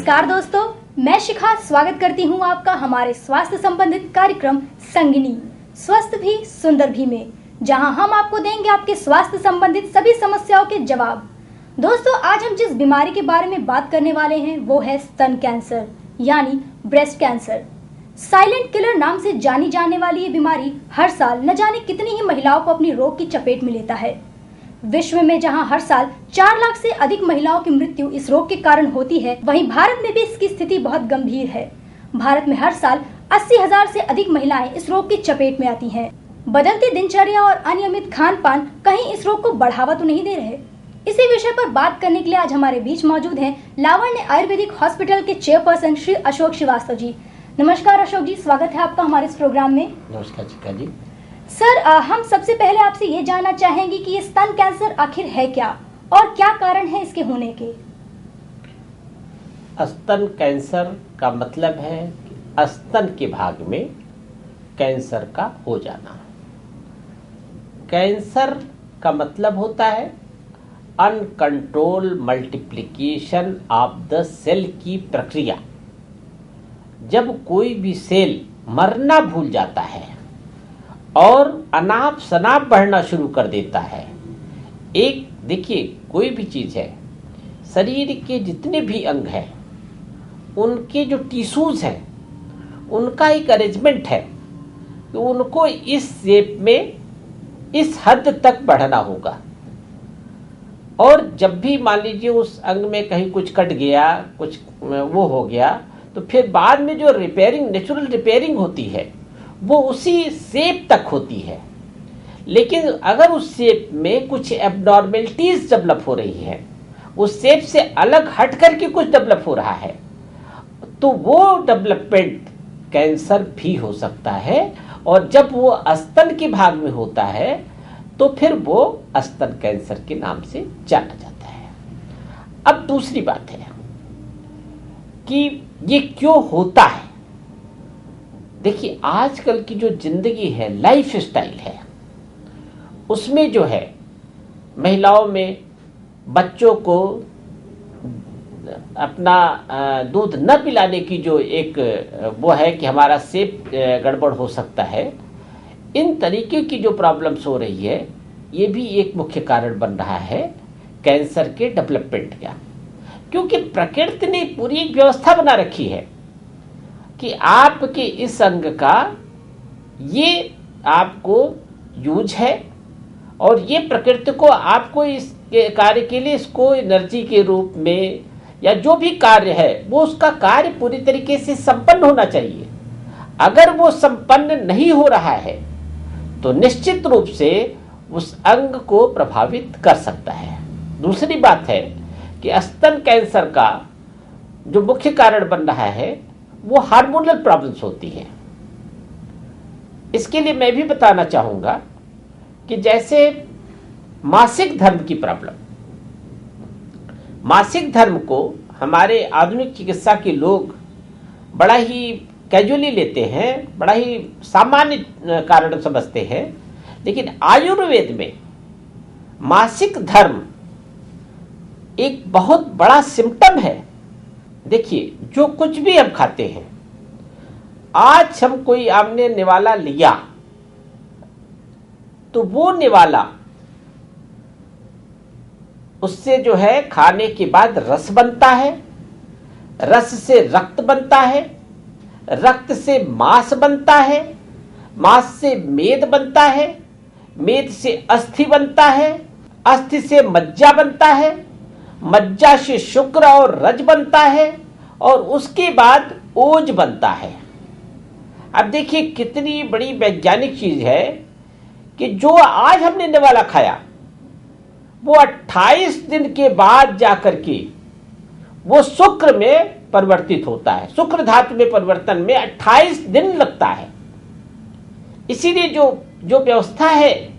नमस्कार दोस्तों, मैं शिखा स्वागत करती हूं आपका हमारे स्वास्थ्य संबंधित कार्यक्रम संगिनी स्वस्थ भी सुंदर भी में, जहां हम आपको देंगे आपके स्वास्थ्य संबंधित सभी समस्याओं के जवाब। दोस्तों, आज हम जिस बीमारी के बारे में बात करने वाले हैं वो है स्तन कैंसर यानी ब्रेस्ट कैंसर। साइलेंट किलर नाम से जानी जाने वाली ये बीमारी हर साल न जाने कितनी ही महिलाओं को अपनी रोग की चपेट में लेता है। विश्व में जहां हर साल 4 लाख से अधिक महिलाओं की मृत्यु इस रोग के कारण होती है, वहीं भारत में भी इसकी स्थिति बहुत गंभीर है। भारत में हर साल 80,000 से अधिक महिलाएं इस रोग की चपेट में आती हैं। बदलती दिनचर्या और अनियमित खान पान कहीं इस रोग को बढ़ावा तो नहीं दे रहे। इसी विषय पर बात करने के लिए आज हमारे बीच मौजूद हैं लावण्य आयुर्वेदिक हॉस्पिटल के चेयरपर्सन श्री अशोक श्रीवास्तव जी। नमस्कार अशोक जी, स्वागत है आपका हमारे इस प्रोग्राम में। नमस्कार चिका जी। सर, हम सबसे पहले आपसे ये जानना चाहेंगे कि ये स्तन कैंसर आखिर है क्या और क्या कारण है इसके होने के। स्तन कैंसर का मतलब है कि स्तन के भाग में कैंसर का हो जाना। कैंसर का मतलब होता है uncontrol multiplication of the cell की प्रक्रिया। जब कोई भी सेल मरना भूल जाता है और अनाप शनाप बढ़ना शुरू कर देता है। एक देखिए, कोई भी चीज़ है, शरीर के जितने भी अंग हैं उनके जो टिश्यूज हैं उनका एक अरेंजमेंट है कि उनको इस शेप में इस हद तक बढ़ना होगा। और जब भी मान लीजिए उस अंग में कहीं कुछ कट गया, कुछ वो हो गया, तो फिर बाद में जो रिपेयरिंग, नेचुरल रिपेयरिंग होती है वो उसी शेप तक होती है। लेकिन अगर उस शेप में कुछ एबनॉर्मेलिटीज डेवलप हो रही है, उस शेप से अलग हट करके कुछ डेवलप हो रहा है, तो वो डेवलपमेंट कैंसर भी हो सकता है। और जब वो स्तन के भाग में होता है तो फिर वो स्तन कैंसर के नाम से जाना जाता है। अब दूसरी बात है कि ये क्यों होता है। देखिए, आजकल की जो जिंदगी है, लाइफ स्टाइल है, उसमें जो है महिलाओं में बच्चों को अपना दूध न पिलाने की जो एक वो है कि हमारा सेप गड़बड़ हो सकता है, इन तरीके की जो प्रॉब्लम्स हो रही है, ये भी एक मुख्य कारण बन रहा है कैंसर के डेवलपमेंट का। क्योंकि प्रकृति ने पूरी एक व्यवस्था बना रखी है कि आपके इस अंग का ये आपको यूज है और ये प्रकृति को आपको इस कार्य के लिए इसको एनर्जी के रूप में या जो भी कार्य है वो उसका कार्य पूरी तरीके से संपन्न होना चाहिए। अगर वो संपन्न नहीं हो रहा है तो निश्चित रूप से उस अंग को प्रभावित कर सकता है। दूसरी बात है कि स्तन कैंसर का जो मुख्य कारण बन रहा है वो हार्मोनल प्रॉब्लम्स होती है। इसके लिए मैं भी बताना चाहूंगा कि जैसे मासिक धर्म की प्रॉब्लम, मासिक धर्म को हमारे आधुनिक चिकित्सा के लोग बड़ा ही कैजुअली लेते हैं, बड़ा ही सामान्य कारण समझते हैं। लेकिन आयुर्वेद में मासिक धर्म एक बहुत बड़ा सिम्टम है। देखिए, जो कुछ भी हम खाते हैं, आज हम कोई आपने निवाला लिया तो वो निवाला उससे जो है खाने के बाद रस बनता है, रस से रक्त बनता है, रक्त से मांस बनता है, मांस से मेद बनता है, मेद से अस्थि बनता है, अस्थि से मज्जा बनता है, मज्जा से शुक्र और रज बनता है और उसके बाद ओज बनता है। अब देखिए कितनी बड़ी वैज्ञानिक चीज है कि जो आज हमने निवाला खाया वो 28 दिन के बाद जाकर के वो शुक्र में परिवर्तित होता है। शुक्र धातु में परिवर्तन में 28 दिन लगता है। इसीलिए जो व्यवस्था है,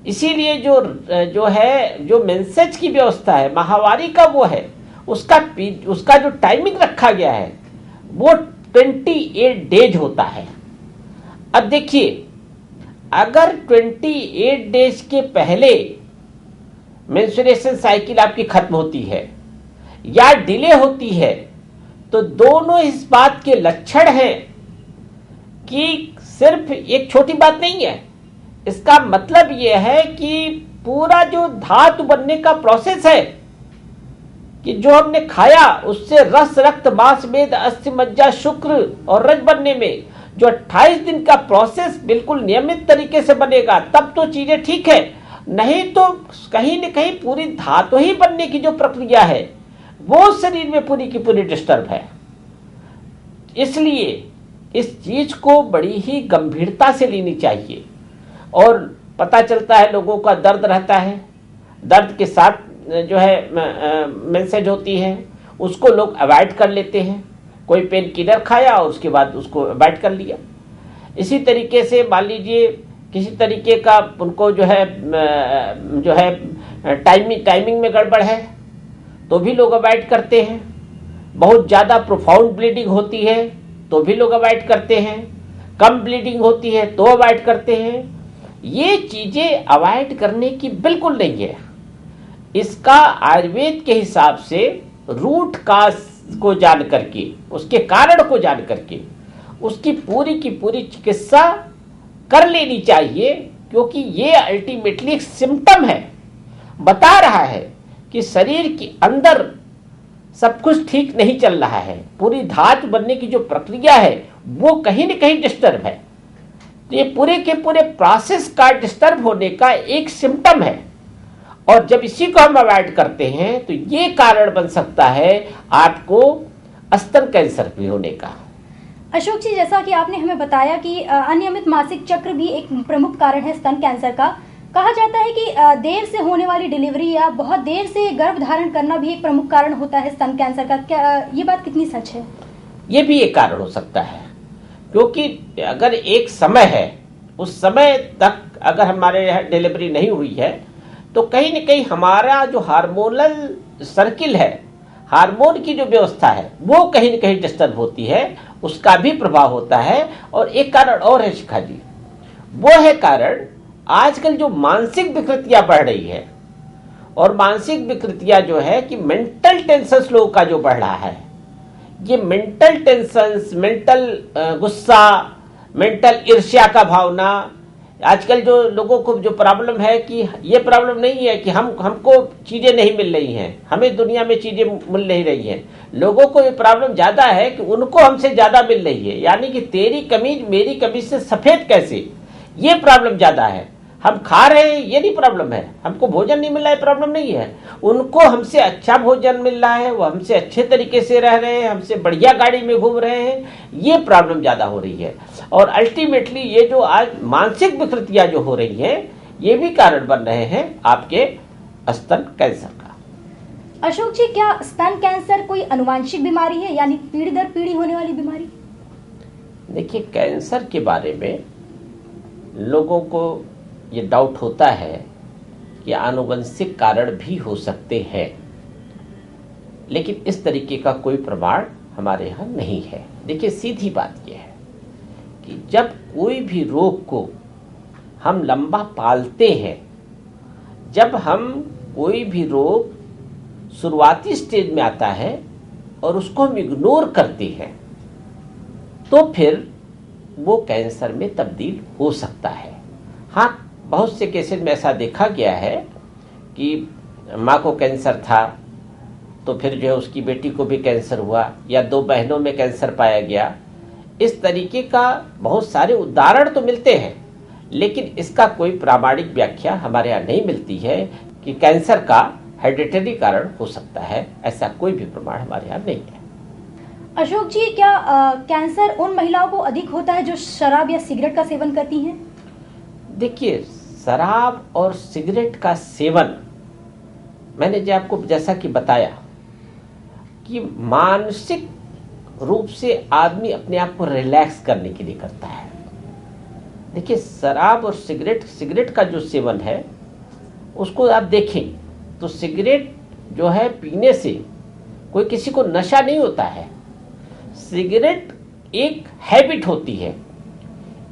इसीलिए जो मेंसेज की व्यवस्था है, माहवारी का वो है, उसका जो टाइमिंग रखा गया है वो 28 डेज होता है। अब देखिए, अगर 28 डेज के पहले मेंस्ट्रुएशन साइकिल आपकी खत्म होती है या डिले होती है, तो दोनों इस बात के लक्षण हैं कि सिर्फ एक छोटी बात नहीं है। इसका मतलब यह है कि पूरा जो धातु बनने का प्रोसेस है, कि जो हमने खाया उससे रस, रक्त, मांस, मेद, अस्थि, मज्जा, शुक्र और रज बनने में जो 28 दिन का प्रोसेस बिल्कुल नियमित तरीके से बनेगा, तब तो चीजें ठीक है। नहीं तो कहीं न कहीं पूरी धातु ही बनने की जो प्रक्रिया है वो शरीर में पूरी की पूरी डिस्टर्ब है। इसलिए इस चीज को बड़ी ही गंभीरता से लेनी चाहिए। और पता चलता है लोगों का दर्द रहता है, दर्द के साथ जो है मेंसेज होती है, उसको लोग अवॉइड कर लेते हैं। कोई पेन किलर खाया और उसके बाद उसको अवॉइड कर लिया। इसी तरीके से मान लीजिए किसी तरीके का उनको जो है टाइमिंग में गड़बड़ है तो भी लोग अवॉइड करते हैं। बहुत ज़्यादा प्रोफाउंड ब्लीडिंग होती है तो भी लोग अवॉइड करते हैं। कम ब्लीडिंग होती है तो अवॉइड करते हैं। ये चीज़ें अवॉइड करने की बिल्कुल नहीं है। इसका आयुर्वेद के हिसाब से रूट काज को जान करके, उसके कारण को जान करके उसकी पूरी की पूरी चिकित्सा कर लेनी चाहिए, क्योंकि ये अल्टीमेटली एक सिम्टम है, बता रहा है कि शरीर के अंदर सब कुछ ठीक नहीं चल रहा है। पूरी धातु बनने की जो प्रक्रिया है वो कहीं न कहीं डिस्टर्ब है। तो ये पूरे के पूरे प्रोसेस का डिस्टर्ब होने का एक सिम्टम है। और जब इसी को हम अवॉइड करते हैं तो ये कारण बन सकता है आपको स्तन कैंसर भी होने का। अशोक जी, जैसा कि आपने हमें बताया कि अनियमित मासिक चक्र भी एक प्रमुख कारण है स्तन कैंसर का। कहा जाता है कि देर से होने वाली डिलीवरी या बहुत देर से गर्भ धारण करना भी एक प्रमुख कारण होता है स्तन कैंसर का। क्या ये बात कितनी सच है? ये भी एक कारण हो सकता है, क्योंकि अगर एक समय है, उस समय तक अगर हमारे यहाँ डिलीवरी नहीं हुई है तो कहीं न कहीं हमारा जो हार्मोनल सर्किल है, हार्मोन की जो व्यवस्था है वो कहीं न कहीं डिस्टर्ब होती है, उसका भी प्रभाव होता है। और एक कारण और है शिखा जी, वो है कारण आजकल जो मानसिक विकृतियां बढ़ रही है। और मानसिक विकृतियां जो है कि मेंटल टेंशन लोगों का जो बढ़ रहा है, ये मेंटल टेंशन, मेंटल गुस्सा, मेंटल ईर्ष्या का भावना। आजकल जो लोगों को जो प्रॉब्लम है कि ये प्रॉब्लम नहीं है कि हमको चीज़ें नहीं मिल रही हैं, हमें दुनिया में चीज़ें मिल नहीं रही हैं। लोगों को ये प्रॉब्लम ज़्यादा है कि उनको हमसे ज़्यादा मिल रही है, यानी कि तेरी कमीज मेरी कमीज से सफ़ेद कैसे, ये प्रॉब्लम ज़्यादा है। हम खा रहे हैं ये नहीं प्रॉब्लम है, हमको भोजन नहीं मिल रहा है प्रॉब्लम नहीं है, उनको हमसे अच्छा भोजन मिल रहा है, वो हमसे अच्छे तरीके से रह रहे हैं, हमसे बढ़िया गाड़ी में घूम रहे हैं, ये प्रॉब्लम ज़्यादा हो रही है। और अल्टीमेटली ये जो आज मानसिक विकृतियाँ जो हो रही हैं ये भी कारण बन रहे हैं आपके स्तन कैंसर का। अशोक जी, क्या स्तन कैंसर कोई अनुवांशिक बीमारी है, यानी पीढ़ी दर पीढ़ी होने वाली बीमारी? देखिए, कैंसर के बारे में लोगों को ये डाउट होता है कि आनुवंशिक कारण भी हो सकते हैं, लेकिन इस तरीके का कोई प्रमाण हमारे यहाँ नहीं है। देखिए, सीधी बात यह है कि जब कोई भी रोग को हम लंबा पालते हैं, जब हम कोई भी रोग शुरुआती स्टेज में आता है और उसको हम इग्नोर करते हैं, तो फिर वो कैंसर में तब्दील हो सकता है। हाँ, बहुत से केसेस में ऐसा देखा गया है कि माँ को कैंसर था तो फिर जो है उसकी बेटी को भी कैंसर हुआ, या दो बहनों में कैंसर पाया गया। इस तरीके का बहुत सारे उदाहरण तो मिलते हैं, लेकिन इसका कोई प्रामाणिक व्याख्या हमारे यहाँ नहीं मिलती है कि कैंसर का हेरिडिटरी कारण हो सकता है। ऐसा कोई भी प्रमाण हमारे यहाँ नहीं है। अशोक जी, क्या कैंसर उन महिलाओं को अधिक होता है जो शराब या सिगरेट का सेवन करती हैं? देखिए, शराब और सिगरेट का सेवन, मैंने जो आपको जैसा कि बताया कि मानसिक रूप से आदमी अपने आप को रिलैक्स करने के लिए करता है। देखिए, शराब और सिगरेट का जो सेवन है उसको आप देखें तो सिगरेट जो है पीने से कोई किसी को नशा नहीं होता है। सिगरेट एक हैबिट होती है,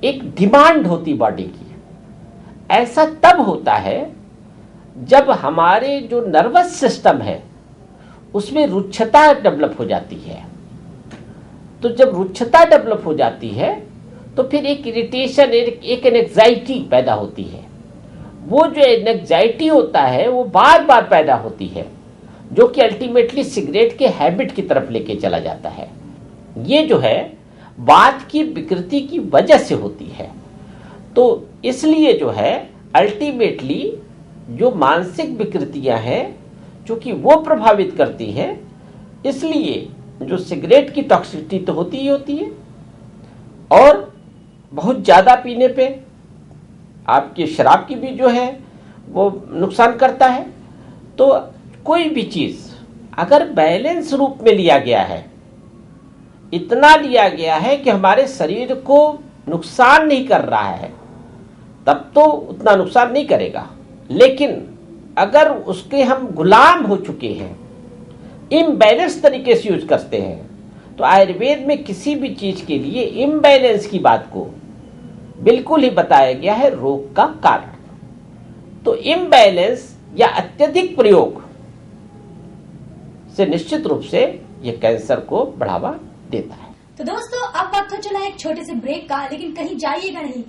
एक डिमांड होती बॉडी की। ऐसा तब होता है जब हमारे जो नर्वस सिस्टम है उसमें रुक्षता डेवलप हो जाती है। तो जब रुक्षता डेवलप हो जाती है तो फिर एक इरिटेशन, एक एंग्जाइटी पैदा होती है। वो जो एंग्जाइटी होता है वो बार बार पैदा होती है, जो कि अल्टीमेटली सिगरेट के हैबिट की तरफ लेके चला जाता है। ये जो है वात की विकृति की वजह से होती है। तो इसलिए जो है अल्टीमेटली जो मानसिक विकृतियां हैं चूंकि वो प्रभावित करती हैं, इसलिए जो सिगरेट की टॉक्सिसिटी तो होती ही होती है, और बहुत ज़्यादा पीने पे आपकी शराब की भी जो है वो नुकसान करता है। तो कोई भी चीज़ अगर बैलेंस रूप में लिया गया है, इतना लिया गया है कि हमारे शरीर को नुकसान नहीं कर रहा है, तब तो उतना नुकसान नहीं करेगा। लेकिन अगर उसके हम गुलाम हो चुके हैं, इम्बैलेंस तरीके से यूज करते हैं, तो आयुर्वेद में किसी भी चीज के लिए इम्बैलेंस की बात को बिल्कुल ही बताया गया है रोग का कारण। तो इम्बैलेंस या अत्यधिक प्रयोग से निश्चित रूप से यह कैंसर को बढ़ावा देता है। तो दोस्तों अब वक्त हो चला एक छोटे से ब्रेक का, लेकिन कहीं जाइएगा नहीं।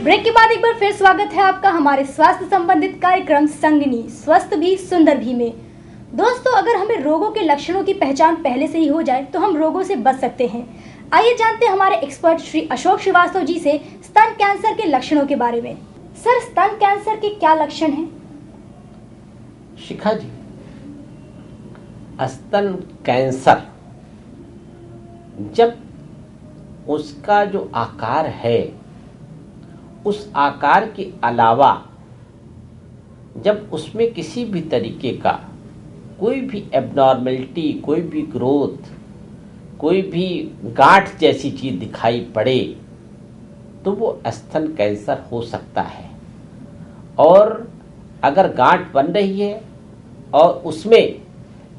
ब्रेक के बाद एक बार फिर स्वागत है आपका हमारे स्वास्थ्य संबंधित कार्यक्रम संगिनी स्वस्थ भी सुंदर भी में। दोस्तों अगर हमें रोगों के लक्षणों की पहचान पहले से ही हो जाए तो हम रोगों से बच सकते हैं। आइए जानते हैं हमारे एक्सपर्ट श्री अशोक श्रीवास्तव जी से स्तन कैंसर के लक्षणों के बारे में। सर, स्तन कैंसर के क्या लक्षण हैं? शिखा जी, स्तन कैंसर जब उसका जो आकार है उस आकार के अलावा जब उसमें किसी भी तरीके का कोई भी एबनॉर्मलिटी, कोई भी ग्रोथ, कोई भी गांठ जैसी चीज दिखाई पड़े तो वो स्तन कैंसर हो सकता है। और अगर गांठ बन रही है और उसमें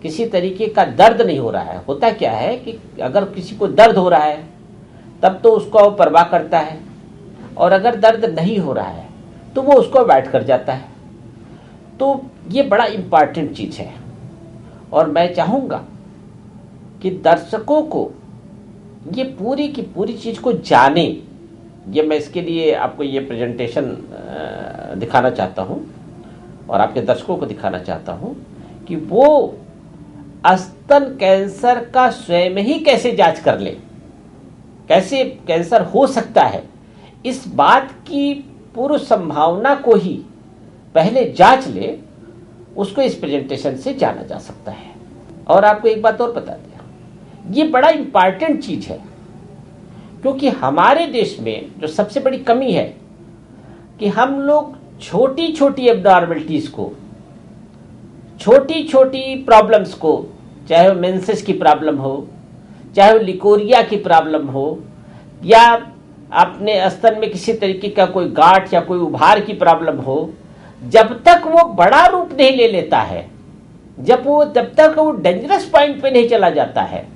किसी तरीके का दर्द नहीं हो रहा है, होता क्या है कि अगर किसी को दर्द हो रहा है तब तो उसको परवाह करता है, और अगर दर्द नहीं हो रहा है तो वो उसको अवॉइड कर जाता है। तो ये बड़ा इम्पॉर्टेंट चीज़ है, और मैं चाहूँगा कि दर्शकों को ये पूरी की पूरी चीज़ को जाने। ये मैं इसके लिए आपको ये प्रेजेंटेशन दिखाना चाहता हूँ और आपके दर्शकों को दिखाना चाहता हूँ कि वो स्तन कैंसर का स्वयं ही कैसे जांच कर ले, कैसे कैंसर हो सकता है, इस बात की पूर्व संभावना को ही पहले जांच ले, उसको इस प्रेजेंटेशन से जाना जा सकता है। और आपको एक बात और बता दिया, ये बड़ा इंपॉर्टेंट चीज है, क्योंकि हमारे देश में जो सबसे बड़ी कमी है कि हम लोग छोटी छोटी एबनॉर्मलिटीज को, छोटी छोटी प्रॉब्लम्स को, चाहे वो मेंसेस की प्रॉब्लम हो, चाहे वो लिकोरिया की प्रॉब्लम हो, या अपने स्तन में किसी तरीके का कोई गांठ या कोई उभार की प्रॉब्लम हो, जब तक वो बड़ा रूप नहीं ले लेता है, जब तक वो डेंजरस पॉइंट पे नहीं चला जाता है,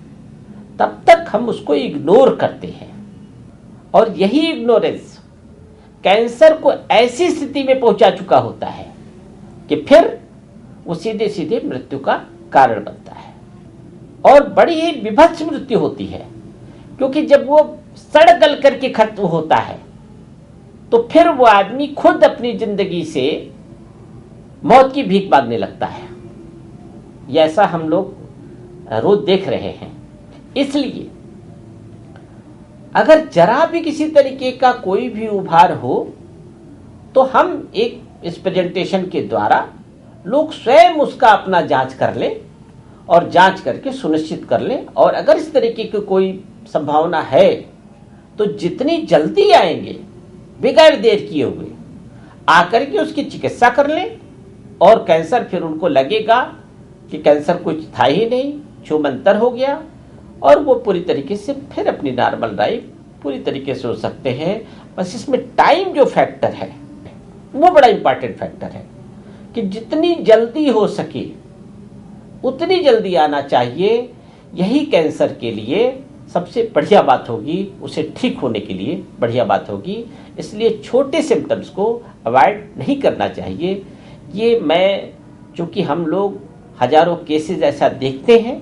तब तक हम उसको इग्नोर करते हैं। और यही इग्नोरेंस कैंसर को ऐसी स्थिति में पहुंचा चुका होता है कि फिर वो सीधे सीधे मृत्यु का कारण बनता है, और बड़ी ही विभत्स मृत्यु होती है। क्योंकि जब वो सड़ गल करके खत्म होता है तो फिर वो आदमी खुद अपनी जिंदगी से मौत की भीख मांगने लगता है। ये ऐसा हम लोग रोज देख रहे हैं। इसलिए अगर जरा भी किसी तरीके का कोई भी उभार हो तो हम एक इस प्रेजेंटेशन के द्वारा लोग स्वयं उसका अपना जांच कर ले और जांच करके सुनिश्चित कर ले। और अगर इस तरीके की कोई संभावना है तो जितनी जल्दी आएंगे बगैर देर किए हुए आकर के उसकी चिकित्सा कर लें, और कैंसर फिर उनको लगेगा कि कैंसर कुछ था ही नहीं, छूमंतर हो गया और वो पूरी तरीके से फिर अपनी नॉर्मल लाइफ पूरी तरीके से हो सकते हैं। बस इसमें टाइम जो फैक्टर है वो बड़ा इंपॉर्टेंट फैक्टर है कि जितनी जल्दी हो सके उतनी जल्दी आना चाहिए। यही कैंसर के लिए सबसे बढ़िया बात होगी, उसे ठीक होने के लिए बढ़िया बात होगी। इसलिए छोटे सिम्टम्स को अवॉइड नहीं करना चाहिए। ये मैं, चूँकि हम लोग हजारों केसेस ऐसा देखते हैं,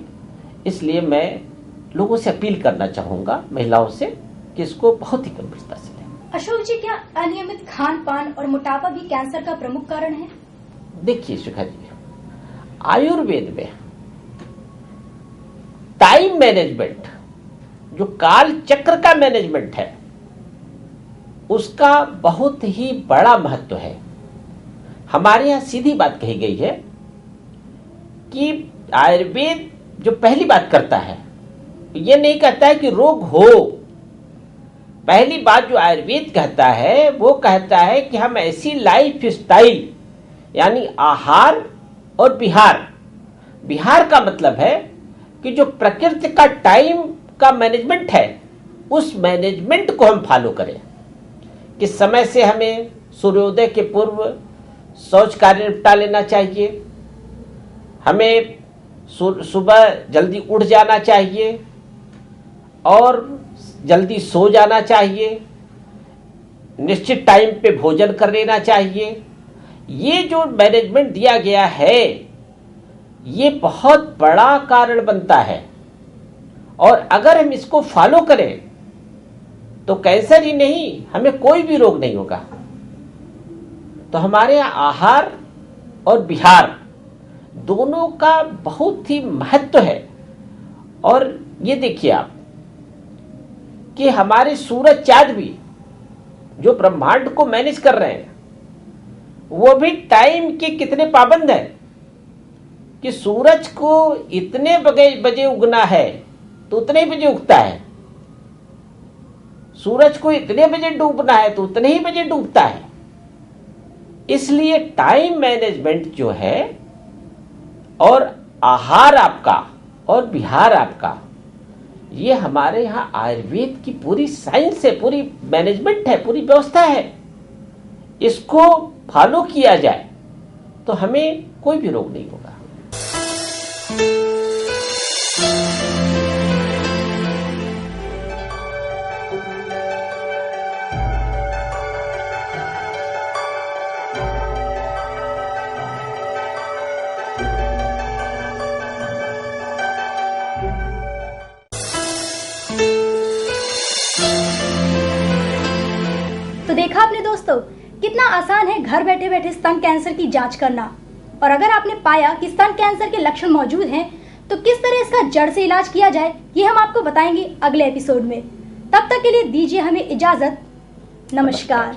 इसलिए मैं लोगों से अपील करना चाहूँगा, महिलाओं से, कि इसको बहुत ही गंभीरता से लें। अशोक जी, क्या अनियमित खान पान और मोटापा भी कैंसर का प्रमुख कारण है? देखिए शिखा जी, आयुर्वेद में टाइम मैनेजमेंट, जो काल चक्र का मैनेजमेंट है, उसका बहुत ही बड़ा महत्व है। हमारे यहां सीधी बात कही गई है कि आयुर्वेद जो पहली बात करता है, ये नहीं कहता है कि रोग हो। पहली बात जो आयुर्वेद कहता है वो कहता है कि हम ऐसी लाइफ स्टाइल, यानी आहार और विहार, विहार का मतलब है कि जो प्रकृति का टाइम का मैनेजमेंट है, उस मैनेजमेंट को हम फॉलो करें कि समय से हमें सूर्योदय के पूर्व शौच कार्य निपटा लेना चाहिए, हमें सुबह जल्दी उठ जाना चाहिए और जल्दी सो जाना चाहिए, निश्चित टाइम पे भोजन कर लेना चाहिए। ये जो मैनेजमेंट दिया गया है, ये बहुत बड़ा कारण बनता है और अगर हम इसको फॉलो करें तो कैंसर ही नहीं, हमें कोई भी रोग नहीं होगा। तो हमारे आहार और विहार दोनों का बहुत ही महत्व है। और ये देखिए आप कि हमारे सूरज चांद भी जो ब्रह्मांड को मैनेज कर रहे हैं, वो भी टाइम के कितने पाबंद हैं कि सूरज को इतने बजे उगना है तो उतने ही बजे उगता है, सूरज को इतने बजे डूबना है तो उतने ही बजे डूबता है। इसलिए टाइम मैनेजमेंट जो है और आहार आपका और विहार आपका, ये हमारे यहाँ आयुर्वेद की पूरी साइंस है, पूरी मैनेजमेंट है, पूरी व्यवस्था है। इसको फॉलो किया जाए तो हमें कोई भी रोग नहीं होगा। तो देखा आपने दोस्तों, कितना आसान है घर बैठे बैठे स्तन कैंसर की जांच करना। और अगर आपने पाया कि स्तन कैंसर के लक्षण मौजूद हैं, तो किस तरह इसका जड़ से इलाज किया जाए, ये हम आपको बताएंगे अगले एपिसोड में। तब तक के लिए दीजिए हमें इजाजत। नमस्कार।